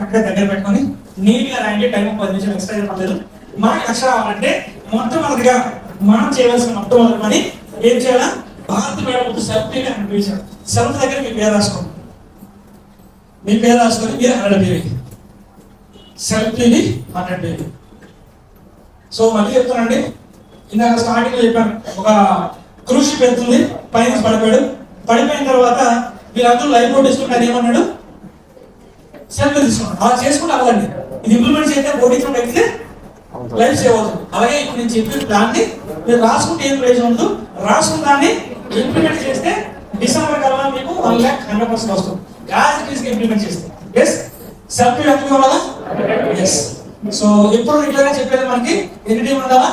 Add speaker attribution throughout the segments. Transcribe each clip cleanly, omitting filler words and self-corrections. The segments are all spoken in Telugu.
Speaker 1: కరెక్ట్గా దగ్గర పెట్టుకొని నీట్గా రాయండి. టైం 10 నిమిషాలు ఎక్స్ట్రా పర్లేదు. మనకి లక్ష రావాలంటే మొట్టమొదటిగా మనం చేయవలసిన మొట్టమొదటి పని ఏం చేయాలా? భారతి మేడం సెల్ఫ్ అనిపించారు. సెల్ఫ్ దగ్గర మీ పేరు రాసుకోండి. మీ పేరు రాసుకొని మీరు 100 బేబీ సెల్ఫ్ 100 బేబీ. సో మళ్ళీ చెప్తానండి, ఇందాక స్టార్టింగ్ లో చెప్పాను, ఒక క్రూష్ పెడుతుంది, పైన పడిపోయిన తర్వాత వీళ్ళందరూ లైఫ్ బోట్ తీసుకుంటారు. ఏమన్నాడు? సెల్ఫ్ తీసుకున్నాడు. అలా చేసుకుంటే అవ్వదండి. ఇది ఇంప్లిమెంట్ చేస్తే బోటింగ్ అయితే లైఫ్ సేవ్ అవుతుంది. అలాగే ఇప్పుడు నేను చెప్పిన దాన్ని మీరు రాసుకుంటే ఏం ప్రయోజనం ఉండదు. రాసుకున్న దాన్ని ఇంప్లిమెంట్ చేస్తే డిసెంబర్ కల్లా మీకు 1,00,000 వస్తుంది. యాజ్ ఇట్ ఈస్ ఇంప్లిమెంట్ చేస్తే. ఎస్, సెల్ఫ్ ఎంత ఉండాలా? ఎస్. సో ఎప్పుడు ఇట్లానే చెప్పేది మనకి ఎన్ని టీం ఉండాలా?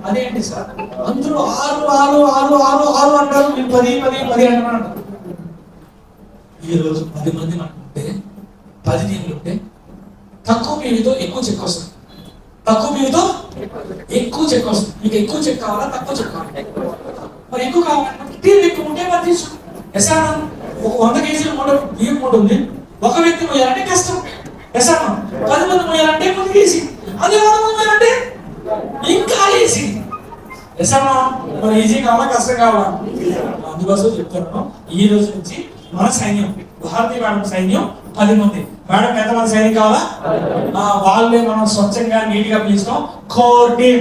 Speaker 1: అదేంటి సార్ అందరూ 6 అంటారు, మీరు 10 అంటున్నారు. ఈ రోజు 10 మంది అనుకుంటే 10 టీంలు ఉంటే తక్కువ పీవీతో ఎక్కువ చెక్ వస్తుంది. తక్కువ పీవీతో ఎక్కువ చెక్ వస్తుంది. మీకు ఎక్కువ చెక్ కావాలా తక్కువ చెక్ కావాలా? మరి ఎక్కువ కావాలంటే టీం ఎక్కువ ఉంటే మరి తీసుకో. ఎస్ఆర్ ఒక 100 కేజీల మూట బియ్యం మూట ఉంది, ఒక వ్యక్తి పోయాలంటే కష్టం. ఎస్ఆర్ 10 మంది పోయాలంటే కొద్దిగా ఈజీ. అదే 100 మంది పోయాలంటే ఇంకా ఈజీ. ఎస్ఆర్ మరి ఈజీ కావాలా కష్టం కావాలా? అందుకోసం చెప్తున్నాను, ఈ రోజు నుంచి మన సైన్యం, భారతీయ మేడం సైన్యం 10 మంది. మేడం ఎంతమంది సైన్యం కావాలా? వాళ్ళే మనం స్వచ్ఛంగా నీట్ గా పిలుస్తాం కోర్ టీం.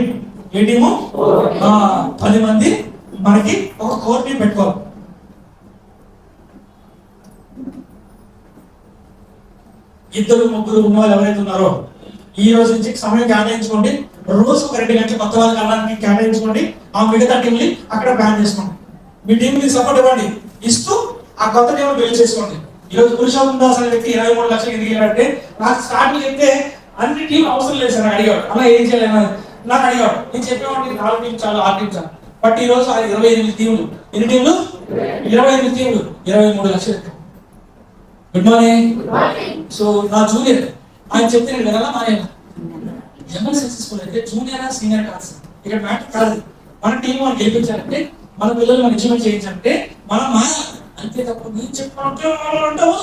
Speaker 1: ఏ టీము? 10 మంది మనకి ఒక కోర్ టీం పెట్టుకోవాలి. ఇద్దరు ముగ్గురు ఉన్న వాళ్ళు ఎవరైతే ఉన్నారో ఈ రోజు నుంచి సమయం కేటాయించుకోండి. రోజు ఒక 2 గంటలు కొత్త వాళ్ళకి వెళ్ళడానికి కేటాయించుకోండి. ఆ మిగతా టీంని అక్కడ ప్లాన్ చేసుకోండి. మీ టీం కి సపోర్ట్ ఇవ్వండి. ఇస్తూ ఆ కొత్త టీం బిల్డ్ చేసుకోండి. ఈరోజు పురుషోత్తం దాస్ అనే వ్యక్తి 23 లక్షలు ఎందుకు వెళ్ళారంటే, నాకు స్టార్టింగ్ అయితే అన్ని టీం అవసరం లేదు సార్ అడిగాడు. అలా ఏం చేయాలి నాకు అడిగాడు. నేను చెప్పేవాడిని 4 టీం చాలు, 6 టీం చాలు. బట్ ఈ రోజు 28 టీంలు. ఎన్ని టీంలు? 28 టీంలు, 23 లక్షలు. Good morning. సో నా జూనియర్ ఆయన చెప్తే నేను వినాలా మానేలా? జనరల్ సక్సెస్ఫుల్ అయితే జూనియర్ సీనియర్ కాదు సార్, ఇక్కడ మ్యాటర్ కాదు. మన టీం మనం గెలిపించాలంటే, మన పిల్లలు మనం అచీవ్మెంట్ చేయించాలంటే మనం మాయ అంతే తప్ప నేను చెప్పాలంటావు.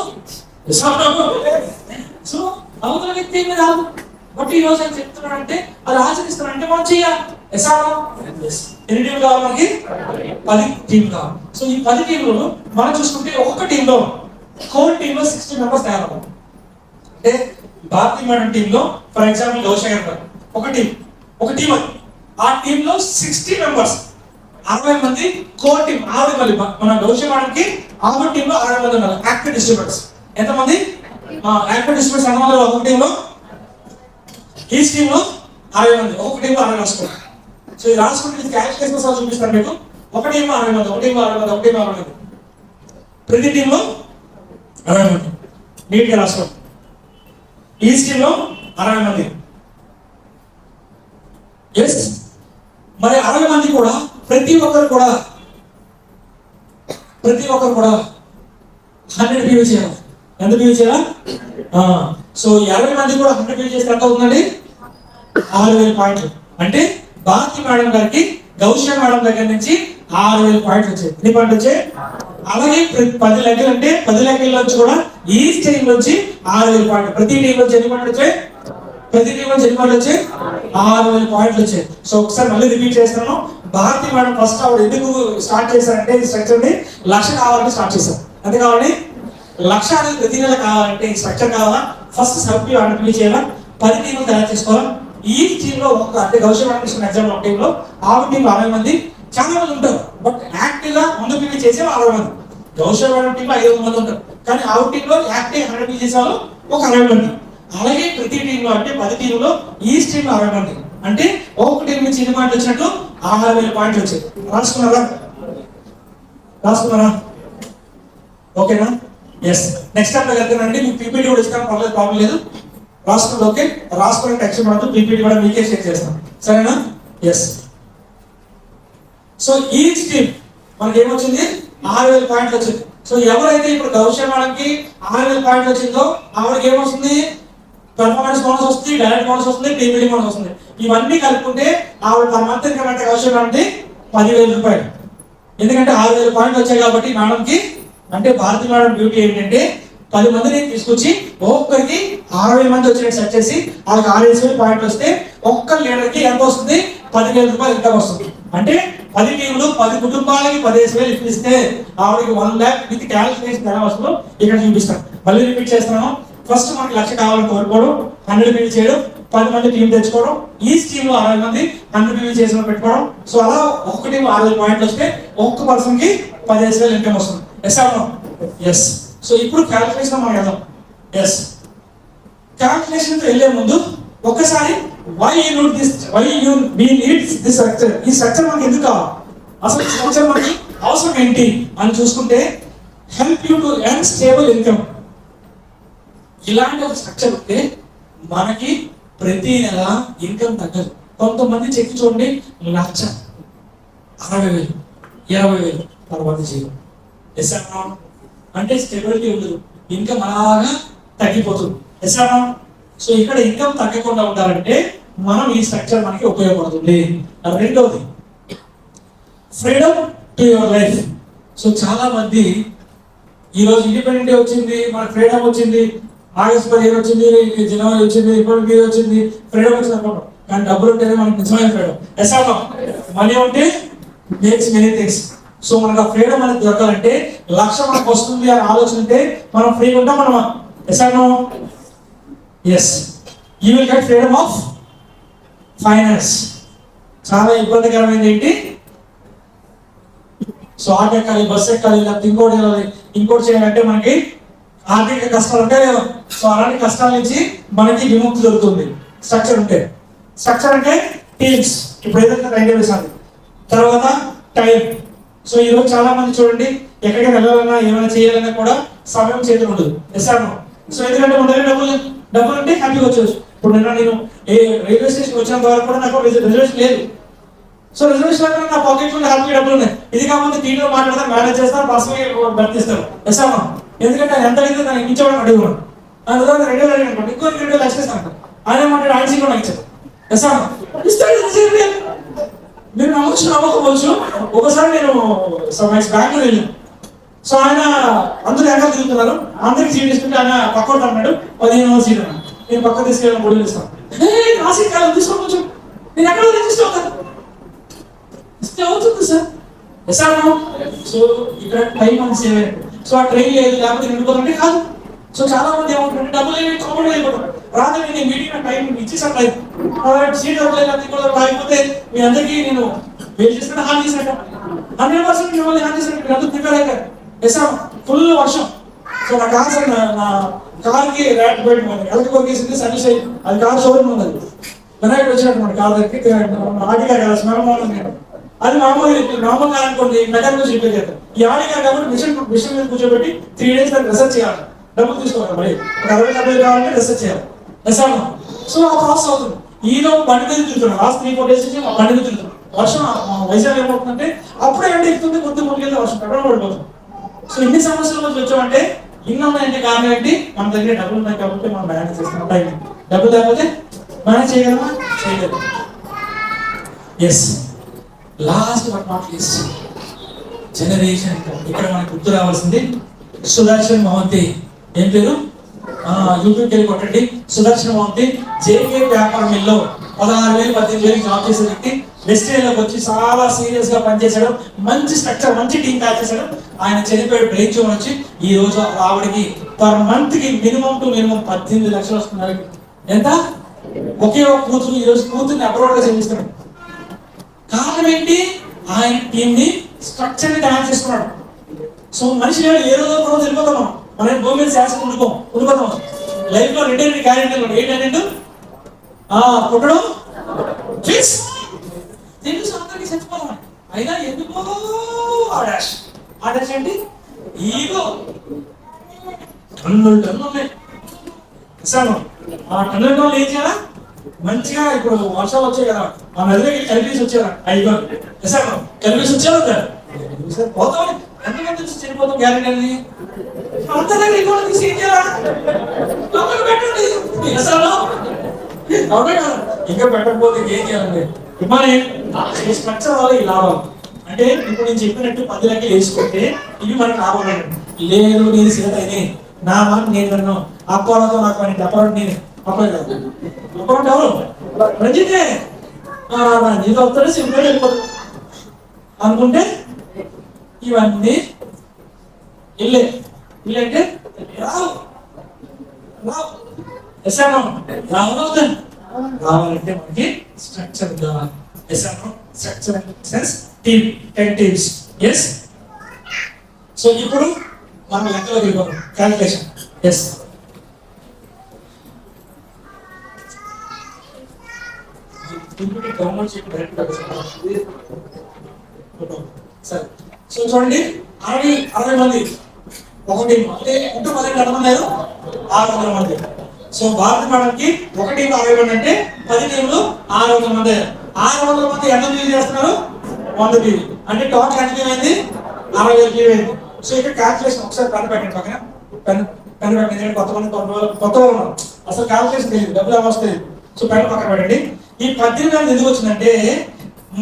Speaker 1: సో అవతల వ్యక్తి ఏమి రాదు. బట్ ఈ రోజు ఆయన చెప్తున్నాడంటే అది ఆచరిస్తున్నాడంటే మనం చేయాలి. ఎన్ని టీంలు కావాలి మనకి? 10 టీంలు కావాలి. సో ఈ 10 టీంలు మనం చూసుకుంటే ఒక్కొక్క టీంలో కోర్ టీంలో 60 మెంబర్స్ తయారవ్వాలి. అంటే భారతీయ మేడం టీంలో ఫర్ ఎగ్జాంపుల్ గౌషగర్ గారు ఒక టీం అది. ఆ టీంలో 60 మెంబర్స్, 60 మంది కోర్ టీం. ఆవిడ మళ్ళీ మన గౌషగర్ మేడంకి ఆవిడ టీంలో 60 మంది ఉన్నారు యాక్టివ్ డిస్ట్రిబ్యూటర్స్. ఎంతమంది యాక్టివ్ డిస్ట్రిబ్యూటర్స్? ఎంతమంది ఒక టీంలో? ఈ టీంలో 60 మంది, ఒక టీంలో 60 రాసుకోండి. సో ఇది రాసుకుంటే ఇది క్యాల్కులేషన్ సార్ చూపిస్తాను మీకు. ఒక టీంలో 60 మంది, ఒక టీంలో 60 మంది, ఒక టీంలో 60 మంది, ప్రతి టీంలో 60 మంది. నీట్ గా రాసుకోండి. ఈ టీంలో 60 మంది. ఎస్, మరి 60 మంది కూడా ప్రతి ఒక్కరు కూడా 100 పీవీ చేయాలి. ఎంత పీవీ చేయాలా? సో 20 మంది కూడా 100 పీవీ చేస్తే ఎంత అవుతుందండి? 6,000 పాయింట్లు. అంటే భారతి మేడం గారికి గౌష మేడం దగ్గర నుంచి 6,000 పాయింట్లు వచ్చాయి. ఎన్ని పాయింట్లు వచ్చాయి? అలాగే 10 లెక్కలు అంటే 10 లెక్కల నుంచి కూడా ఈ టీం నుంచి 6,000 పాయింట్లు. ప్రతి టీం నుంచి ఎన్ని పాయింట్లు వచ్చాయి? 6,000 పాయింట్లు వచ్చాయి. సో ఒకసారి మళ్ళీ రిపీట్ చేస్తాను. భారతి మేడం ఫస్ట్ ఆవిడ ఎందుకు స్టార్ట్ చేశారంటే ఈ స్ట్రక్చర్ ని 1,00,000 కావాలంటే స్టార్ట్ చేశారు. ఎంత కావాలి? 1,00,000 అనేది ప్రతి నెల కావాలంటే ఈ స్ట్రక్చర్ కావాలా? ఫస్ట్ సభ్యులు అడ్మిట్ చేయాలా? 10 టీంలు తయారు చేసుకోవాలా? ఈ టీంలో అంటే గౌష మేడం తీసుకున్న ఎగ్జామ్ ఒక టీంలో ఆవిడ టీంలో 60 మంది. చాలా మంది ఉంటారు, బట్ యాక్టివ్ గా 100 పీవీ చేసే 60 మంది. గౌష మేడం టీంలో 500 మంది ఉంటారు, కానీ ఆవిడ టీంలో యాక్టివ్ 100 పీవీ చేసే వాళ్ళు ఒక 60 మంది. అలాగే ప్రతి టీంలో అంటే 10 టీంలో ఈ టీంలో 60 మంది. అంటే ఒక్కొక్క టీం నుంచి ఎన్ని పాయింట్లు వచ్చినట్టు? 6,000 పాయింట్లు వచ్చాయి. రాసుకున్నారా? ఓకేనా? ఎస్. నెక్స్ట్ టైం వెళ్తానండి. మీకు పీపీటీ కూడా ఇస్తాను, పర్లేదు, ప్రాబ్లం లేదు. రాసుకోండి. ఓకే, రాసుకుని టెక్స్ట్ పడుతుంది. పీపీటీ కూడా మీకే షేర్ చేస్తాం, సరేనా? ఎస్. సో ఈ టీం మనకి ఏమొచ్చింది? 6,000 పాయింట్లు వచ్చింది. సో ఎవరైతే ఇప్పుడు గౌష మేడంకి 6,000 పాయింట్లు వచ్చిందో ఆవిడకి ఏమొస్తుంది? పెర్ఫార్మెన్స్ బోనస్ వస్తుంది, డైరెక్ట్ బోనస్ వస్తుంది, టీమ్ బిల్డింగ్ బోనస్ వస్తుంది. ఇవన్నీ కలుపుకుంటే ఆవిడ పర్ మంత్ ఇన్కమ్ అంటే గౌష మేడంకి 10,000 రూపాయలు. ఎందుకంటే 6,000 పాయింట్లు వచ్చాయి కాబట్టి మేడంకి. అంటే భారతి మేడం బ్యూటీ ఏంటంటే 10 మందిని తీసుకొచ్చి ఒక్కొక్కరికి 60 మంది వచ్చినట్టు సెట్ చేసి వాళ్ళకి 6,000 పాయింట్లు వస్తే ఒక్క లీడర్కి ఎంత వస్తుంది? 10,000 రూపాయలు ఇన్కమ్ వస్తుంది. అంటే 10 టీంలు 10 కుటుంబాలకి 15,000 ఇప్పిస్తే ఆవిడకి 1 lakh విత్ క్యాల్కులేషన్ ఎలా వస్తుందో ఇక్కడ చూపిస్తాను. మళ్ళీ రిపీట్ చేస్తున్నాను. ఫస్ట్ మనకి 1,00,000 కావాలని కోరుకోవడం, 100 పీవీ చేయడం, 10 మంది టీం తెచ్చుకోవడం, ఈ స్కీమ్ లో 60 మంది 100 పీవీ చేసిన పెట్టుకోవడం. సో అలా ఒక్క టీం 6,000 పాయింట్లు వస్తే ఒక్క పర్సన్ కి 15,000 ఇన్కమ్ వస్తుంది. ఎస్ అవును? ఎస్. సో ఇప్పుడు క్యాల్కులేషన్ మనం వెళ్దాం. ఎస్, క్యాల్కులేషన్ వెళ్ళే ముందు ఒకసారి why you need this structure, ఈ స్ట్రక్చర్ మనకి ఎందుకు కావాలి, అసలు ఈ స్ట్రక్చర్ మనకి అవసరం ఏంటి అని చూసుకుంటే help you to earn stable income. ఇలాంటి ఒక స్ట్రక్చర్ ఉంటే మనకి ప్రతి నెల ఇన్కమ్ తగ్గదు. కొంతమంది చెక్ చూడండి 1,00,000, 60,000, 20,000 తర్వాత జీరో. ఎస్ అన్నా? అంటే స్టెబిలిటీ ఉండదు, ఇన్కమ్ అలాగా తగ్గిపోతుంది. ఎస్ అన్నా? సో ఇక్కడ ఇన్కమ్ తగ్గకుండా ఉండాలంటే మనం ఈ స్ట్రక్చర్ మనకి ఉపయోగపడుతుంది. రెండోది freedom to your life. So చాలా మంది ఈరోజు ఇండిపెండెంట్ డే వచ్చింది, మనకు ఫ్రీడమ్ వచ్చింది, ఆగస్ట్ 15 వచ్చింది, జనవరి వచ్చింది, రిపబ్లిక్ వచ్చింది, ఫ్రీడమ్ వచ్చింది అనుకుంటాం. కానీ డబ్బులు ఉంటేనే మనకి నిజమైన ఫ్రీడమ్. ఎస్ అన్నా? మనీ ఉంటే మేక్స్ మెనీ థింగ్స్. సో మనకు ఆ ఫ్రీడమ్ అనేది దొరకాలంటే 1,00,000 మనకు వస్తుంది అని ఆలోచన ఉంటే మనం ఫ్రీగా ఉంటాం. మనం ఎస్ అన్నా? Yes. You will get freedom of finance. చాలా ఇబ్బందికరమైనది ఏంటి? సో ఆటో ఎక్కాలి, బస్సు ఎక్కాలి, లేకపోతే ఇంకోటి చేయాలంటే మనకి ఆర్థిక కష్టాలు ఉంటాయి లేదా? సో అలాంటి కష్టాల నుంచి మనకి విముక్తి దొరుకుతుంది స్ట్రక్చర్ ఉంటే. స్ట్రక్చర్ అంటే టీమ్స్. ఇప్పుడు ఏదైతే టైం వేసాను, తర్వాత టైం. సో ఈరోజు చాలా మంది చూడండి ఎక్కడికి వెళ్ళాలన్నా ఏమైనా చేయాలన్నా కూడా సమయం చేతులు ఉండదు. ఎస్ అన్నా? సో ఎందుకంటే మన దగ్గర డబ్బులు ఉంటే హ్యాపీగా వచ్చేవచ్చు. ఇప్పుడు నేను రైల్వే స్టేషన్ వచ్చిన ద్వారా కూడా నాకు రిజర్వేషన్ లేదు. సో రిజర్వేషన్ లేకుండా నా పాకెట్ లో హ్యాపీ డబ్బులు ఉన్నాయి. ఇది కాకపోతే టీంలో మాట్లాడతాను, మేనేజ్ చేస్తాను, పర్సనల్ భర్తిస్తాను. ఎస్ అన్నా? ఎందుకంటే ఎంత అడిగితే దాన్ని ఇచ్చేవాడు అడుగున్నాను. అందులో 2,000 అడిగాను, ఇంకో 2,000 లక్షిస్తాను. ఆయన మాట్లాడి ఆయన సీట్లో నాకు ఇచ్చారు. ఎస్ అన్నా? ఇస్తాడు. మీరు నమ్మకపోవచ్చు. ఒకసారి నేను బెంగళూరు వెళ్ళాను. సో ఆయన అందరూ ఎక్కడ తిరుగుతున్నారు, అందరికి సీట్ ఇస్తుంటే ఆయన పక్కన అన్నాడు 15వ సీట్ అన్నాడు. నేను పక్క తీసుకెళ్ళిన బొడులు ఇస్తాను. నా సీట్ కాదు, తీసుకోవచ్చు, నేను ఎక్కడ రిజిస్టర్ అవుతాను, ఇస్తే అవుతుంది సార్. ఎస్ అన్నా? సో ఇక్కడ టైం అని సేవ్ అయ్యాడు. సో ఆ ట్రైన్ లేదు, లేకపోతే నిండిపోతుంటే కాదు. సో చాలా మంది ఏమంటారు, డబ్బులు ఏమి కామెంట్ అయిపోతారు. రాత్రి నేను మీటింగ్ టైం ఇచ్చేసాను, టైం సీట్ అవ్వలేదు, రాకపోతే మీ అందరికీ నేను వెయిట్ చేసిన హాన్ చేసినట్టు 100% మిమ్మల్ని హాన్ చేసినట్టు మీరు అందరూ ప్రిపేర్ అయిపోయారు. ఎస్ ఫుల్ వర్షం. సో నా కార్ సార్ నా కార్కి ర్యాట్ బయట ఎలక్ట్రిక్ కొరికేసింది, సర్వీస్ అయ్యింది. అది కార్ షోరూమ్ ఉంది. వినాయకుడు వచ్చినట్టు మన కార్ దగ్గరికి ఆడిగా కదా స్మెల్ బాగుంది. అది మామూలుగా అనుకోండి మెకానికల్ రిపేర్ చేస్తారు. ఈ ఆడిగా కాబట్టి మిషన్ మీద కూర్చోబెట్టి 3 days దాన్ని రీసెర్చ్ చేయాలి, డబ్బులు తీసుకోవాలి. మరి ఒక 60-70 కావాలంటే రీసెర్చ్ చేయాలి. ఎస్ అన్నా? సో ఆ ప్రాసెస్ అవుతుంది. ఈలో బండి మీద తిరుగుతున్నాం, లాస్ట్ 3-4 days నుంచి బండి మీద తిరుగుతున్నాం. వర్షం వైజాగ్ ఏమవుతుందంటే అప్పుడే ఎండ ఎక్కుతుంది, కొద్ది ముందుకెళ్తే వర్షం పెట్రోల్ పడిపోతుంది. సో ఇన్ని సమస్యల నుంచి వచ్చామంటే ఇన్ని ఉన్నాయంటే కారణం ఏంటి? మన దగ్గర డబ్బులు ఉన్నాయి కాబట్టి మనం మేనేజ్ చేస్తున్నాం. టైం డబ్బులు లేకపోతే మేనేజ్ చేయగలమా? చేయగలం. Yes. Last but not least generation. ఇక్కడ మనకు గుర్తు రావాల్సింది సుదర్శన్ మహంతి. ఏం పేరు? యూట్యూబ్కి వెళ్ళి కొట్టండి. సుదర్శన్ మహంతి జేకే పేపర్ మిల్లో 16,000 18,000 జాబ్ చేసే వ్యక్తి. వెస్టేజ్లోకి వచ్చి చాలా సీరియస్ గా పనిచేశాడు. మంచి స్ట్రక్చర్, మంచి టీం తయారు చేశాడు. ఆయన చనిపోయాడు బ్రెయిన్ ట్యూమర్ వచ్చి. ఈ రోజు ఆవిడకి పర్ మంత్ కి మినిమం 18 లక్షలు వస్తున్నారు. ఎంత? ఒకే ఒక కూతురు. ఈ రోజు కూతుర్ని అప్రోడ్ గా చేస్తున్నాడు. కారణం ఏంటి? ఆయన టీం ని స్ట్రక్చర్ ని తయారు చేసుకున్నాడు. సో మనిషి ఏ రోజు కూడా వెళ్ళిపోతాం మనం భూమి మీద శాసనం ఉండిపోతాం. లైఫ్ లో 2 క్యారెక్టర్లు. ఏంటంటే పుట్టడం ఫిక్స్, తెలుసు అందరికి చచ్చిపోతాం. అయినా ఎందుకో ఆడాష్ ఏంటి? ఈగో. టన్నులు ఉన్నాయి. ఆ టన్నులు ఏం చేయాలా? మంచిగా ఇప్పుడు వర్షాలు వచ్చాయి కదా, ఆ నదిలోకి కలిపేసి వచ్చారా? అయ్యో కలిపేసి వచ్చారు పోతాం. ఎంతమంది తెలిసి చనిపోతాం గ్యారెంటీ అని అంత దగ్గర ఇంకోటి తీసి ఏం చేయాలా? పెట్టండి. అవునా కదా? ఇంకా పెట్టకపోతే ఏం చేయాలండి? మరి ఈ స్ట్రక్చర్ వల్ల ఈ లాభం అంటే ఇప్పుడు నేను చెప్పినట్టు 10 లక్షలు వేసుకుంటే ఇవి మనకు లాభం లేదు. నేను సీత అయినాయి నా మాట నేను విన్నాను. అప్పటితో నాకు పని అప్పటి నేను అప్పటి కాదు అప్పటి ఎవరు రంజితే రంజిత్ వస్తాడు సింపుల్ వెళ్ళిపోతాడు అనుకుంటే ఇవన్నీ ఇల్లే ఇల్లు అంటే రావు రావు ఎసాను రావుతుంది రావాలంటే మనకి స్ట్రక్చర్ కావాలి. ఎసాను structure sense team 10 teams. Yes so ఇప్పుడు మనం లెక్కలో వెళ్ళిపోతాం క్యాలిక్యులేషన్. ఎస్ సరే సో చూడండి 60 మంది ఒకటి అంటే ఇంటూ 10 ఎంతమంది 600 మంది. సో భారత మేడంకి ఒక టీం 60 మంది అంటే 10 టీంలు 600 మంది. 600 మంది ఎంత టీం చేస్తున్నారు 100 టీం అంటే టోటల్ ఎంత టీం అయింది 60,000 టీం అయింది. సో ఇక్కడ క్యాల్కులేషన్ ఒకసారి పెన్ పెట్టండి పక్కన పెన్ పెట్టండి. కొంతమంది కొత్త ఉన్నారు అసలు క్యాల్కులేషన్ తెలియదు డబ్బులు అవ్వదు తెలియదు. సో పెన్ పక్కన పెట్టండి. ఈ 18 ఎందుకు వచ్చిందంటే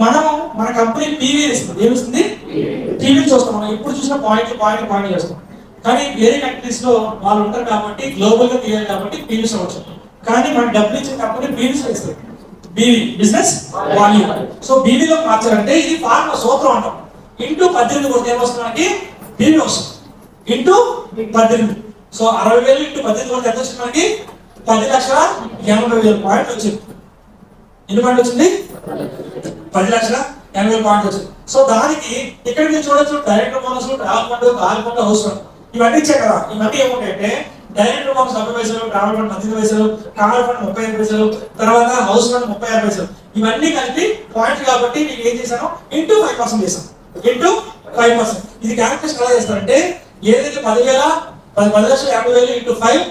Speaker 1: మనం మన కంపెనీ పీవీ ఇస్తుంది. ఏమిస్తుంది టీవీ చూస్తాం. మనం ఎప్పుడు చూసినా పాయింట్ చేస్తాం. కానీ వేరే కంట్రీస్ లో వాళ్ళు ఉంటారు కాబట్టి గ్లోబల్ గా తీయాలి కాబట్టి పీవీస్ అవ్వచ్చు. కానీ మన డబ్బులు ఇచ్చిన కంపెనీ పీవీస్ ఇస్తుంది. BV business volume. సో బీవీలో మార్చాలంటే ఇది ఫార్ములా సూత్రం అంటాం. ఇంటూ 18 కొడితే ఏమొస్తుంది మనకి బీవీ వస్తుంది. ఇంటూ 18. సో 60,000 ఇంటూ 18 కొడితే ఎంత వచ్చింది మనకి 10,80,000 పాయింట్లు వచ్చింది. ఎన్ని పాయింట్ వచ్చింది 10,80,000 పాయింట్ వచ్చింది. సో దానికి ఇక్కడ మీరు చూడొచ్చు direct bonus travel fund call fund house fund ఇవన్నీ ఇచ్చాయి కదా. ఇవన్నీ ఏముంటాయంటే డైరెక్ట్ బోనస్ 70 పైసలు, ట్రావెల్ ఫండ్ 18 పైసలు, కాల్ ఫండ్ 35 పైసలు, తర్వాత హౌస్ ఫండ్ 36 పైసలు. ఇవన్నీ కలిపి పాయింట్ కాబట్టి నేను ఏం చేశాను ఇంటూ 5% చేశాను. ఇంటూ 5%. ఇది క్యాల్కులేషన్ ఎలా చేస్తారంటే ఏదైతే 10,50,000 ఇంటూ 5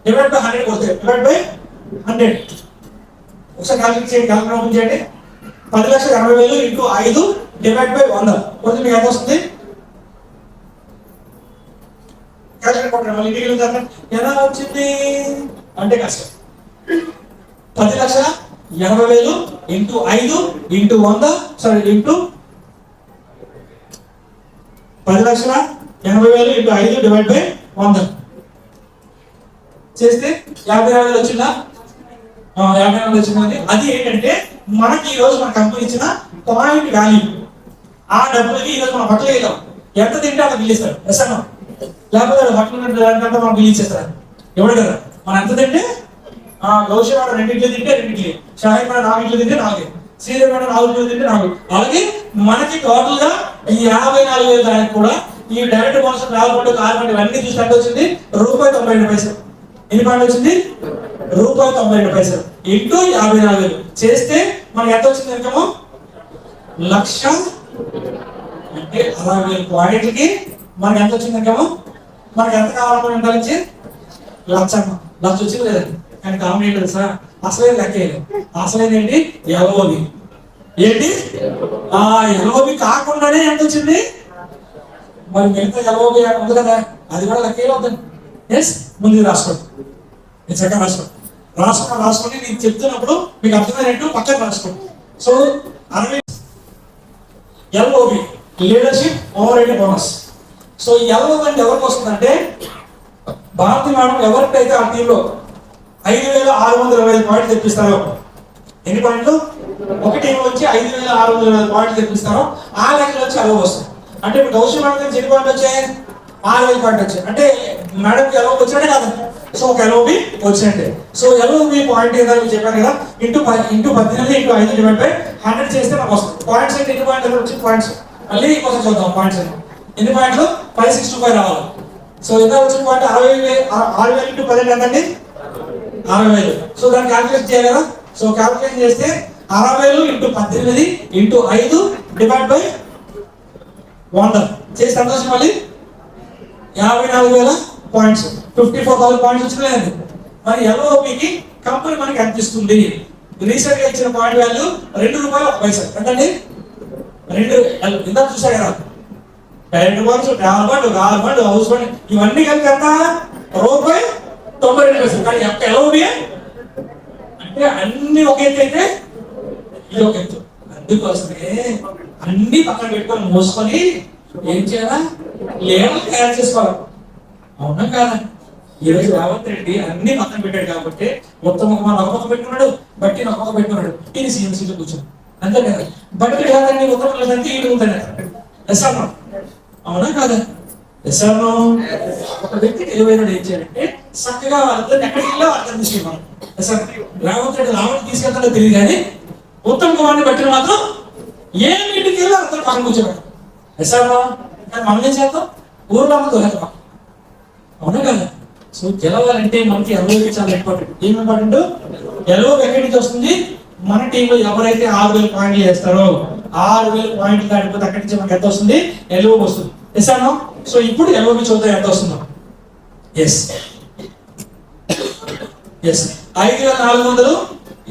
Speaker 1: డివైడ్ బై 100 కొడితే డివైడ్ బై 100 ఒకసారి క్యాల్కులేట్ చేయండి. క్యాల్కులేట్ ఓపెన్ చేయండి. 10,80,000 ఇంటూ 5 డివైడ్ బై 100 కొడితే మీకు ఎంత వస్తుంది క్యాల్కులేట్ కొట్టండి. మళ్ళీ ఇంటికి వెళ్ళి ఎలా వచ్చింది అంటే కష్టం. 10,80,000 into 5 into 100 sorry into 10,80,000 into 5 divide by 100 చేస్తే 50,000 వచ్చిందా 50,000 వచ్చిందండి. అది ఏంటంటే మనకి ఈ రోజు మన కంపెనీ ఇచ్చిన పాయింట్ వాల్యూ. ఆ డబ్బులకి ఈ రోజు మనం బట్టలు వేద్దాం. ఎంత తింటే అంత బిల్ ఇస్తారు. ఎస్ అన్నా లేకపోతే బట్టలు దానికంటే మనం బిల్ ఇచ్చేస్తారు ఎవడు కదా. మనం ఎంత తింటే గౌషి వాడు 2 ఇడ్లీ తింటే 2 ఇడ్లీ, షాహిద్ మేడం 4 ఇడ్లీ తింటే 4, శ్రీదేవి మేడం 4 ఇడ్లీ తింటే 4. అలాగే మనకి టోటల్ గా ఈ 54,000 దానికి కూడా ఈ direct bonus travel fund car fund ఇవన్నీ చూసి ఎంత వచ్చింది ₹92. ఎన్ని పాయింట్ వచ్చింది ₹92 ఇంటూ 54,000 చేస్తే మనకి ఎంత వచ్చింది ఇన్కమ్ 1,00,000 అంటే 60,000 పాయింట్లకి మనకి ఎంత వచ్చింది ఇన్కమ్. మనకి ఎంత కావాలనుకున్న ఎంత నుంచి 1,00,000 వచ్చింది లేదండి. కానీ కామన్ ఏంటి తెలుసా అసలే లెక్క అసలేది ఏంటి ఎల్ఓబి ఏంటి ఎల్ఓబి కాకుండానే ఎంత వచ్చింది. మరి మిగతా ఎల్ఓబి ఉంది కదా అది కూడా లెక్క అవుతుంది. ఎస్ ముందు రాసుకోండి చక్కగా రాసుకోండి నేను చెప్తున్నప్పుడు మీకు అర్థమైనట్టు పక్కన రాసుకోండి. So 60 LOB leadership over head bonus. So LOB అంటే ఎవరికి వస్తుందంటే భారతి మేడం ఎవరికైతే ఆ టీంలో 5,620 పాయింట్లు తెప్పిస్తారో ఎన్ని పాయింట్లు ఒక టీం వచ్చి 5,620 పాయింట్లు తెప్పిస్తారో ఆ లెక్కలు వచ్చి ఎల్ఓబి వస్తుంది. అంటే ఇప్పుడు గౌషి మేడం ఎన్ని పాయింట్లు వచ్చాయి 6,000 పాయింట్ వచ్చాయి. అంటే మేడంకి ఎల్ఓబి వచ్చినట్టే కాదు. సో ఒక ఎల్ఓబి వచ్చినట్టే. సో ఎల్ఓబి పాయింట్ ఏదో చెప్పాను కదా ఇంటూ 18 ఇంటూ 5 డివైడ్ బై 100 చేస్తే మనకు వస్తుంది. పాయింట్స్ అంటే ఎన్ని పాయింట్లు వచ్చింది పాయింట్స్ మళ్ళీ ఇంకోసం చూద్దాం. పాయింట్స్ ఎన్ని పాయింట్లు 565 రావాలి. సో ఎంత వచ్చిన పాయింట్ 6,000 ఇంటూ 10 ఎంతండి 60,000. సో దాన్ని క్యాల్కులేట్ చేయాలి కదా. సో క్యాల్కులేట్ చేస్తే 60,000 ఇంటూ 18 ఇంటూ 5 డివైడ్ బై 100 చేసి ఎంత వచ్చింది మళ్ళీ 54,000 పాయింట్స్ 54,000 పాయింట్స్ వచ్చినాయండి. మరి ఎల్ఓపికి కంపెనీ మనకి ఎంత ఇస్తుంది. రీసెంట్ గా ఇచ్చిన పాయింట్ వాల్యూ ₹2.01 ఎంతండి 2 ఇంత చూసా కదా. Direct bonus travel fund car fund house fund ఇవన్నీ కలిపి ఎంత ₹92. కానీ ఎల్ఓబి అంటే అన్ని ఒక ఎత్తు అయితే ఇది ఒక ఎత్తు. అందుకోసమే అన్ని పక్కన పెట్టుకొని మోసుకొని ఏం చేయాలా లేవల్ తయారు చేసుకోవాలి. అవునా కాదా ఈ రోజు రేవంత్ రెడ్డి అన్ని పక్కన పెట్టాడు కాబట్టి ఉత్తమ కుమార్ ఒక పక్క పెట్టుకున్నాడు, బట్టి ఒక పక్క పెట్టుకున్నాడు, ఈయన సీఎం సీట్లో కూర్చొని అంతే కదా. బట్టి కాదండి ఉత్తమ లేదంటే ఈయన ఉంటాడు. ఎస్ఆర్నో అవునా కాదా? ఎస్ఆర్నో ఒక వ్యక్తికి ఏమైనా ఏం చేయాలంటే చక్కగా వాళ్ళందరినీ ఎక్కడికి వెళ్ళా అర్థం తీసుకున్నాం. ఎస్ఆర్ రేవంత్ రెడ్డి రావణ్ తీసుకెళ్తాడో తెలియదు కానీ ఉత్తమ్ కుమార్ని బట్టిన మాత్రం ఏ మీటింగ్కి వెళ్ళి అందరూ పక్కన కూర్చోబెట్టాం. ఎస్ఆర్నో మనం ఏం చేద్దాం, ఊర్లో అమ్మతో వెళ్తాం అవునా కదా. సో గెలవాలంటే మనకి ఎల్ఓకి చాలా ఇంపార్టెంట్. ఏం ఇంపార్టెంట్? ఎల్ఓ ఎక్కడి నుంచి వస్తుంది? మన టీంలో ఎవరైతే 6,000 పాయింట్లు చేస్తారో 6,000 పాయింట్లు దాటిపోతే అక్కడి నుంచి మనకి ఎంత వస్తుంది? ఎల్ఓ వస్తుంది. ఎస్ అన్నా? సో ఇప్పుడు ఎల్ఓకి చూద్దాం ఎంత వస్తుందో. ఎస్ ఎస్ 5,400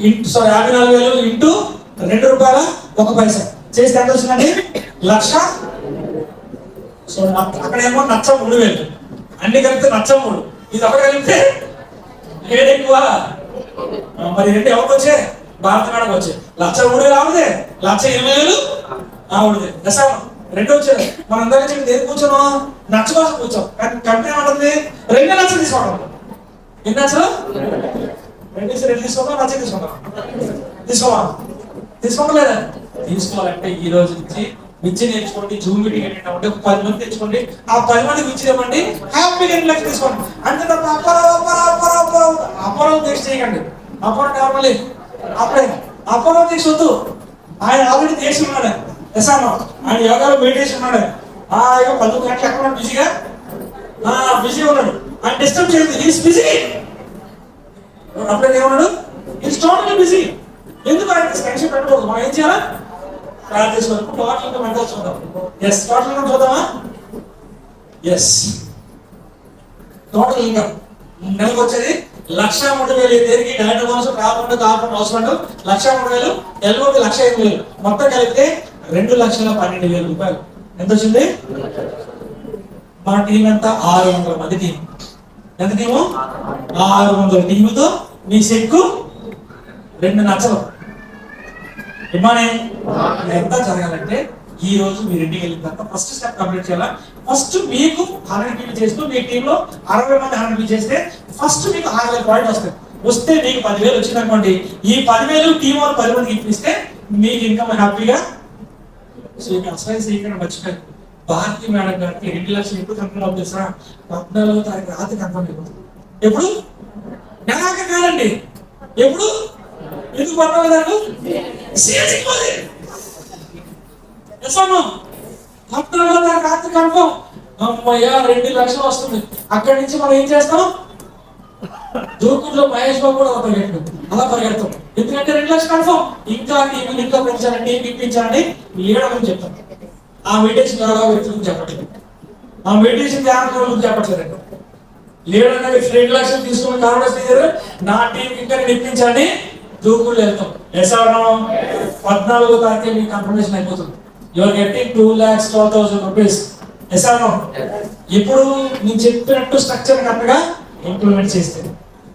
Speaker 1: 54,000 ఇంటూ ₹2 చేస్తే ఎంత వస్తుందండి? 1,00,000. సో అక్కడేమో నచ్చ 3,000, అన్ని కలిపితే నచ్చ 3, ఇది ఒకటి కలిపితే ఏడు ఎక్కువ. మరి రెండు ఎవరికి వచ్చే? భారత మేడకు వచ్చే 1,03,000 ఆవిడే, 1,20,000 ఆవిడదే. దశమ రెండు వచ్చారు. మనం అందరం చెప్పి దేని కూర్చోమా? నచ్చ కోసం కూర్చోం. కానీ కంపెనీ ఏమంటుంది? 2 లక్షలు తీసుకోవడం. ఎన్ని లక్షలు? 2 తీసుకుందాం, నచ్చ తీసుకుందాం. తీసుకోవట్లేదా? తీసుకోవాలంటే ఈ రోజు నుంచి విద్య నేర్చుకోండి, జూమ్ మీటింగ్ ఏంటంటే ఒక 10 మంది తెచ్చుకోండి, ఆ 10 మందికి విద్య ఇవ్వండి, హ్యాపీగా 2 లక్షలు తీసుకోండి. అంతే తప్ప అపరం దీక్ష చేయకండి. అపరం కావాలి అప్పుడే అపరం దీక్ష వద్దు. ఆయన ఆల్రెడీ దీక్ష ఉన్నాడు. ఎసామో ఆయన యోగాలో మెడిటేషన్ ఉన్నాడు. ఆ 10 గంటలు ఎక్కడ బిజీగా ఉన్నాడు. ఆయన డిస్టర్బ్ చేయదు. Is busy. అప్పుడే ఏమన్నాడు? Is totally busy. ఎందుకు ఆయన టెన్షన్ పెట్టకూడదు. మనం ఏం చేయాలా? చూద్దామా? టోటల్ చూద్దామా? ఎస్ టోటల్ ఇన్కమ్ నెలకు వచ్చేది 1,30,000. దేనికి? డైరెక్ట్ బోనస్ కాకుండా అవసరం 1,30,000. ఎల్ఓకి 1,05,000. మొత్తం కలిపితే ₹2,12,000. ఎంత వచ్చింది? మన టీం ఎంత? 600 మంది టీం. ఎంత టీము? 600 టీముతో మీ చెక్కు 2 లక్షలు. ఎంత జరగాలంటే ఈ రోజు మీరు ఇంటికి వెళ్ళిన తర్వాత ఫస్ట్ స్టెప్ కంప్లీట్ చేయాలా. ఫస్ట్ మీకు 100 పీలు చేస్తూ మీ టీంలో 60 మంది 100 పీలు చేస్తే ఫస్ట్ మీకు 6,000 పాయింట్లు వస్తాయి. వస్తే మీకు 10,000 వచ్చింది అనుకోండి. ఈ 10,000 టీం వాళ్ళు 10 మందికి ఇప్పిస్తే మీకు ఇన్కమ్ హ్యాపీగా. సో ఇక అసలు ఇక్కడ మర్చిపోయారు. భారతీ మేడం గారికి 2 లక్షలు ఎప్పుడు కన్ఫర్మ్ అవుతుంది సార్? 14వ తారీఖు రాత్రి కన్ఫర్మ్ అయిపోతుంది. ఎప్పుడు? నెలాక కాదండి. ఎప్పుడు? ఎందుకు 14వ తారీఖు? రాత్రి కన్ఫర్మ్. అమ్మయ్యా 2 లక్షలు వస్తుంది. అక్కడి నుంచి మనం ఏం చేస్తాం? దూకుడులో మహేష్ బాబు కూడా పరిగెడతాం. ఎందుకంటే 2 లక్షలు కన్ఫర్మ్. ఇంకా పెంచాలండి, ఇప్పించాలని లీడర్ చెప్తాం. ఆ మెడిటేషన్ వ్యక్తులకు చెప్పట్లేదు. ఆ మెడిటేషన్ ధ్యానం చెప్పట్లేదు. లీడర్ అనేది 2 లక్షలు తీసుకుని కాంగ్రెస్ నా టీం ఇంకా నేను ఇప్పించాలని దూకుడు వెళ్తాం. ఎస్ అవడం 14వ తారీఖు మీకు కన్ఫర్మేషన్ అయిపోతుంది. Your getting ₹2,12,000. ఎస్ అవడం ఇప్పుడు నేను చెప్పినట్టు స్ట్రక్చర్ కరెక్ట్గా ఇంప్లిమెంట్ చేస్తే.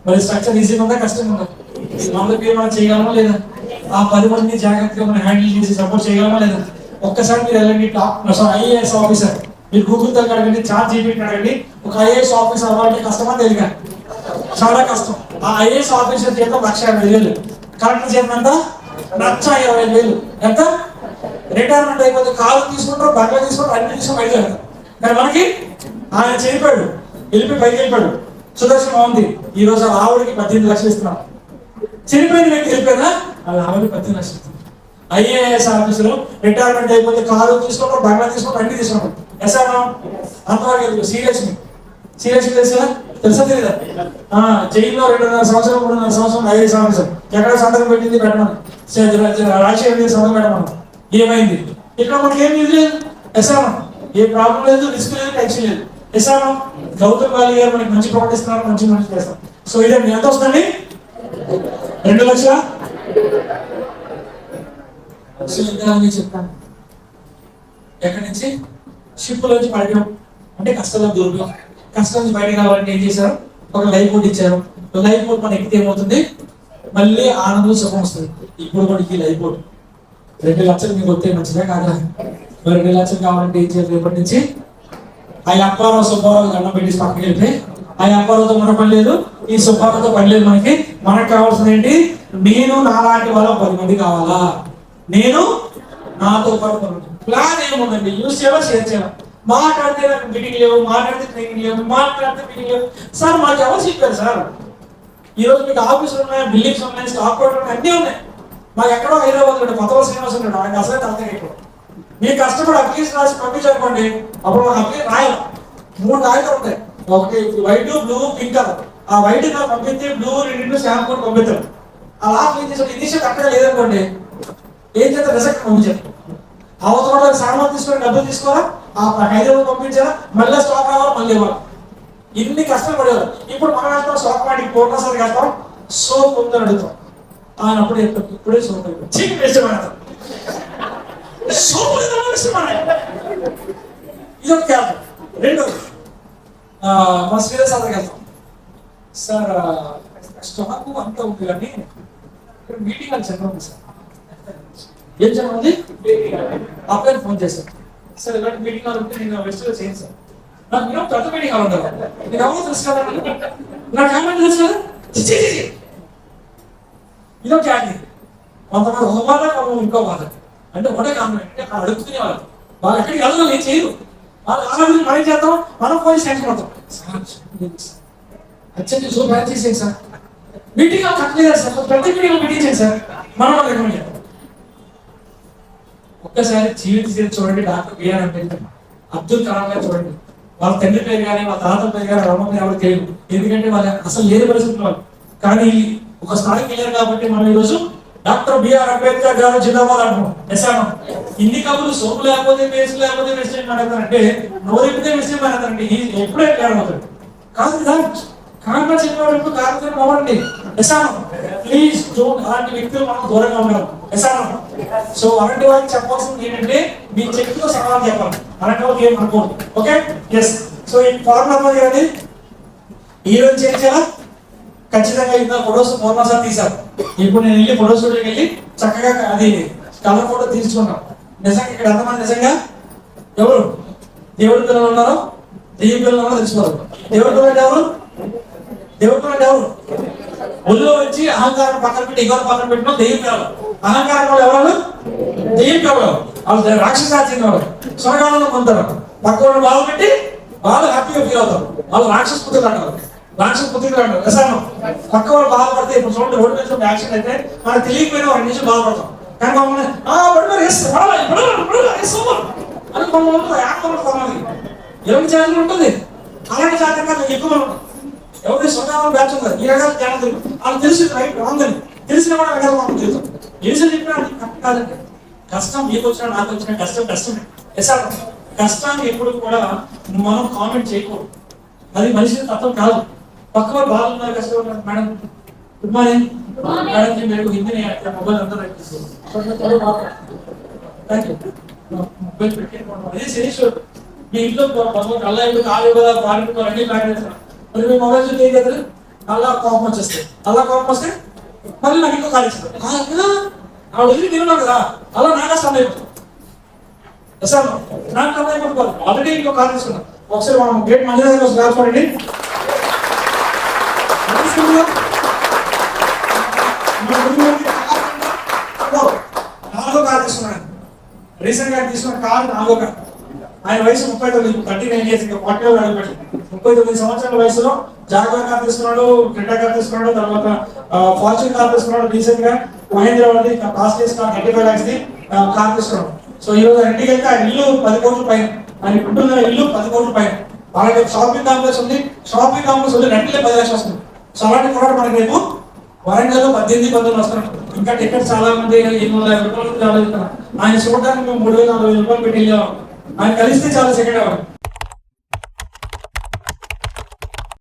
Speaker 1: మరి స్ట్రక్చర్ ఈజీగా ఉందా, కష్టంగా ఉందా? అందరికీ మనం చేయగలమా లేదా? ఆ 10 మందిని జాగ్రత్తగా మనం హ్యాండిల్ చేసి సపోర్ట్ చేయగలమా లేదా? ఒక్కసారి మీరు వెళ్ళండి. ఐఏఎస్ ఆఫీసర్ మీరు గూగుల్ దగ్గర అడగండి, చాట్ జీపీటీ అడగండి. ఒక ఐఏఎస్ ఆఫీసర్ అవ్వాలంటే కష్టమా తెలియక? చాలా కష్టం. ఆ ఐఏఎస్ ఆఫీసర్ జీతం 1,50,000. కలెక్టర్ జీతం ఎంత? 1,20,000. ఎంత? రిటైర్మెంట్ అయిపోతే కారు తీసుకుంటారు, బంగ్లా తీసుకుంటారు, అన్ని తీసుకుని బయట వెళ్తారు. కానీ మనకి ఆయన చనిపోయాడు, పైకి వెళ్ళిపోయాడు. సుదర్శన్ బాగుంది. ఈ రోజు ఆవిడకి 18 లక్షలు ఇస్తున్నాం. చనిపోయిన వ్యక్తి వెళ్ళిపోయినా అది ఆవిడకి 18 లక్షలు ఇస్తున్నాం. ఐఏఎస్ ఆఫీసులు రిటైర్మెంట్ అయిపోతే కారు తీసుకుంటారు, బంగ్లా తీసుకుంటారు, అన్ని తీసుకుంటారు. ఎస్ అన్నా అంతవరకు తెలుసా తెలీదా? జైల్లో 2.5 సంవత్సరం 3.5 సంవత్సరం ఐఏఎస్ ఆఫీసర్ ఎక్కడ సంతకం పెట్టింది పెట్టమని రాజశేఖర్ సంతకం పెట్టమని. ఏమైంది? ఇక్కడ మనకి ఏం ఇది లేదు. ఎస్ అన్నా ఏ ప్రాబ్లం లేదు, రిస్క్ లేదు, టెన్షన్ లేదు. ఎస్ అన్నా గౌతమ్ బాలి గారు మనకి మంచి ప్రొడక్ట్ ఇస్తున్నారు, మంచి చేస్తాం. సో ఇదండి. ఎంత వస్తుంది? 2 లక్షల. చెప్తాను ఎక్కడి నుంచి? షిప్ లోంచి పడడం అంటే కష్టంలో దూరం. కష్టం నుంచి బయటకు రావాలంటే ఏం చేశారు? ఒక లైఫ్ బోట్ ఇచ్చారు. లైఫ్ బోట్ మన ఎక్కితే ఏమవుతుంది? మళ్ళీ ఆనందం సుఖం వస్తుంది. ఇప్పుడు కూడా ఈ లైఫ్ బోట్ 2 లక్షలు మీకు వస్తే మంచిదే కాదా? 2 లక్షలు కావాలంటే ఏం చేయాలి? రేపటి నుంచి ఆ అప్పారావు సుబ్బారావు దండం పెట్టి పక్కకి వెళ్తే ఆ వ్యాపారంతో మన పని లేదు, ఈ సుబ్బారావుతో పని లేదు. మనకు కావాల్సింది ఏంటి? నేను నాలాంటి వాళ్ళ 10 మంది కావాలా, నేను నాతో పాటు ప్లాన్ ఏముందండి? యూజ్ చేయాలా, షేర్ చేయాలా? మాట్లాడితే నాకు మీటింగ్ లేవు, మాట్లాడితే ట్రైనింగ్ లేవు, మాట్లాడితే మీటింగ్ లేవు. సార్ మాకు ఎవరు చెప్పారు సార్? ఈ రోజు మీకు ఆఫీసులు ఉన్నాయి, బిల్డింగ్స్ ఉన్నాయి, స్టాక్ హోల్డర్ ఉన్నాయి, అన్నీ ఉన్నాయి. మాకు ఎక్కడో హైదరాబాద్ ఉంటాడు, కొత్త శ్రీనివాస్ ఉంటాడు, ఆయన అసలే తలకాయ ఎక్కువ. మీకు కష్టపడి అప్లికేషన్ రాసి పంపించనుకోండి, అప్పుడు మాకు అప్లికేషన్ రాయాలి. 3 కాగితాలు ఉంటాయి, ఒకటి వైట్, బ్లూ, పింక్ కలర్. ఆ వైట్ కలర్ పంపిస్తే బ్లూ 2 స్టాంప్ కూడా పంపిస్తారు. ఆ లాస్ట్ ఏం చేసాడు, ఇనిషియల్ కరెక్ట్గా లేదనుకోండి, ఏం చేస్తే రిజెక్ట్ పంపించారు. అవతల సామాన్ తీసుకొని డబ్బులు తీసుకోవాలా, ఆ హైదరాబాద్ పంపించాలా, మళ్ళీ స్టాక్ రావాలి, మళ్ళీ ఇవ్వాలి. ఇన్ని కష్టాలు పడేవారు. ఇప్పుడు మనం వెళ్తాం స్టాక్ మార్కెట్, పూర్ణసారి వెళ్తాం, సోప్ ఉందని అడుగుతాం. ఆయన అప్పుడే ఇప్పుడే సోప్ చీకి వేస్ట్ మాడతాం, సోప్ ఇదొక క్యాప్. రెండోది మా శ్రీధర్ సార్ దగ్గరికి వెళ్తాం. సార్ స్టాక్ అంతా ఉంది కానీ ఇక్కడ మీటింగ్ అని చెప్పండి సార్. ఏం చెప్పండి? అబ్బాయిని ఫోన్ చేశాను, సార్ ఇలాంటి మీటింగ్ హాల్ ఉంటే నేను వెస్ట్లో చేయండి సార్. నాకు మీరు పెద్ద మీటింగ్ హాల్ ఉంటారు, నీకు ఎవరు తెలుసు కదా, నాకు ఏమైనా తెలుసు కదా. ఇదో క్యాటరీ. కొంతమంది ఒక బాధ, ఇంకో బాధ. అంటే ఒకటే కామెంట్ అంటే అక్కడ అడుగుతునే వాళ్ళు ఎక్కడికి వెళ్ళడం ఏం చేయరు. వాళ్ళు ఆలోచన మనం చేద్దాం, మనం పోయి సెంటర్ పడతాం. అచ్చండి సో బ్యాన్ చేసేది సార్, మీటింగ్ కట్టలేదు సార్, పెద్ద మీటింగ్ చేయండి సార్, మనం రికమెండ్ చేద్దాం. ఒక్కసారి జీవిత చూడండి, డాక్టర్ బిఆర్ అంబేద్కర్, అబ్దుల్ కలాం గారు చూడండి. వాళ్ళ తండ్రి పేరు కానీ వాళ్ళ తాతల పేరు కానీ రమ్మని ఎవరు తెలియదు, ఎందుకంటే వాళ్ళ అసలు లేని పరిస్థితులు వాళ్ళు. కానీ ఒక స్థాయికి వెళ్ళారు కాబట్టి మనం ఈరోజు డాక్టర్ బిఆర్ అంబేద్కర్ గారు జిందాబాద్ అంటున్నాం. ఎసాను ఇన్ని కబుర్లు సోపు లేకపోతే వేస్ట్ లేకపోతే వెస్టర్న్ మాట్లాడతారంటే, నోరెప్పితే వెస్టర్న్ మాట్లాడతారంటే ఎప్పుడే అవుతుంది కాదు కదా. కాంగ్రెస్ చెప్పేవాడు ఎప్పుడు కాంగ్రెస్ అవ్వండి. ఎసాను ప్లీజ్ డోంట్, అలాంటి వ్యక్తులు మనం దూరంగా ఉండాలి. ఎసాను సో అలాంటి వాళ్ళకి చెప్పాల్సింది ఏంటంటే, మీ చెట్టుతో సమాధానం చెప్పాలి, అలాంటి వాళ్ళకి ఏం అనుకోండి. Okay yes. సో ఈ ఫార్ములా కానీ ఈ రోజు చేంజ్ చేయాలా ఖచ్చితంగా. ఇంత ఫొటోస్ ఫోర్మాసారి తీశారు. ఇప్పుడు నేను వెళ్ళి ఫోటో స్టూడియోకి వెళ్ళి చక్కగా అది కలర్ ఫోటో తీసుకున్నాం. నిజంగా ఇక్కడ ఎంతమంది నిజంగా ఎవరు దేవుడి పిల్లలు ఉన్నారో, దెయ్యం పిల్లలు ఉన్నారో తెలుసుకోవాలి. దేవుడి పిల్లలు ఎవరు? దేవుడి పిల్లలు ఎవరు? ఒళ్ళో వచ్చి అహంకారం పక్కన పెట్టి ఇగోరు పక్కన పెట్టిన దెయ్యం పిల్లలు. అహంకారం వాళ్ళు ఎవరు? దెయ్యం పిల్లలు. వాళ్ళు రాక్షసాచిన వాళ్ళు, స్వర్గాలను పొందుతారు. పక్క వాళ్ళు బాధ పెట్టి వాళ్ళు హ్యాపీగా ఫీల్ అవుతారు. వాళ్ళు రాక్షస పుత్రులు అంటారు, రాక్షస పుత్రులు అంటారు. ఎసాను పక్క వాళ్ళు బాధపడితే, ఇప్పుడు చూడండి రోడ్డు మీద యాక్సిడెంట్ అయితే మనకు తెలియకపోయినా 2 నిమిషం బాధపడతాం. కానీ మమ్మల్ని అని మమ్మల్ని యాక్ట్ ఎవరి జాతర ఉంటుంది, అలాంటి జాతర ఎక్కువ ఉంటాం. ఎవరి స్వతహాలు బ్యాచ్ ఉంది, ఈ రకాల జ్ఞానం తెలుసు. వాళ్ళు తెలిసి రైట్ రాంగ్ అని తెలిసిన కూడా రకాల మనం తెలుస్తాం. తెలిసి చెప్పినా అది కరెక్ట్ కాదండి. కష్టం మీకు వచ్చినా నాకు వచ్చిన కష్టం కష్టమే. ఎసాను కష్టాన్ని ఎప్పుడు కూడా మనం కామెంట్ చేయకూడదు, అది మనిషి తత్వం కాదు. పక్క వాళ్ళు బాగున్నారు, కష్టపడుతున్నారు. మేడం గుడ్ మార్నింగ్ మేడం, మీరు హిందీ మొబైల్ అంతా మొబైల్ పెట్టి అదే శరీశ్వరు మీ ఇంట్లో అల్లా కాలు కదా పాలు అన్ని ప్లాన్ చేస్తున్నారు. మరి మీ మొబైల్ చూస్తే ఏం చేస్తారు? అల్లా కోపం వచ్చేస్తాయి. అల్లా కోపం వస్తే మళ్ళీ నాకు ఇంకో కాల్ ఇస్తారు. ఆవిడ వదిలి తిన్నాను కదా, అలా నా కష్టం అయిపోతుంది. సార్ నాకు కథ అయిపోతుంది. ఆల్రెడీ ఇంకో కాల్ తీసుకున్నాం. ఒకసారి మనం గేట్ మంచి దగ్గర రాసుకోండి. నాలుగో కార్ తీసుకున్నాను, రీసెంట్ గా తీసుకున్న కార్ నాలుగో కార్. ఆయన వయసు 39, 39 ఇయర్స్, ఇంకా 40 అడుగుపెట్టి 39 సంవత్సరాల వయసులో జాగ్వార్ కార్ తీసుకున్నాడు, క్రెటా కార్ తీసుకున్నాడు, తర్వాత ఫార్చ్యూన్ కార్ తీసుకున్నాడు. రీసెంట్ గా మహేంద్ర వాళ్ళది కాస్ట్లీస్ కార్ 35 lakhs కార్ తీసుకున్నాడు. సో ఈ రోజు ఇంటికి వెళ్తే ఆయన ఇల్లు 10 కోట్ల పైన, ఆయన ఉంటున్న ఇల్లు 10 కోట్ల పైన. అలాగే షాపింగ్ కాంప్లెక్స్ ఉంది, షాపింగ్ కాంప్లెక్స్ ఉంది, రెంట్లే 10 లక్షలు వస్తుంది. సో అలాంటి కూడా మనకి రేపు వరంగల్లో 18-19 వస్తున్నారు. ఇంకా టికెట్ చాలా మంది 850 రూపాయలు చాలా. ఆయన చూడడానికి మేము 3,000-4,000 రూపాయలు పెట్టి వెళ్ళాము. ఆయన కలిస్తే చాలా సెకండ్ అవ్వాలి.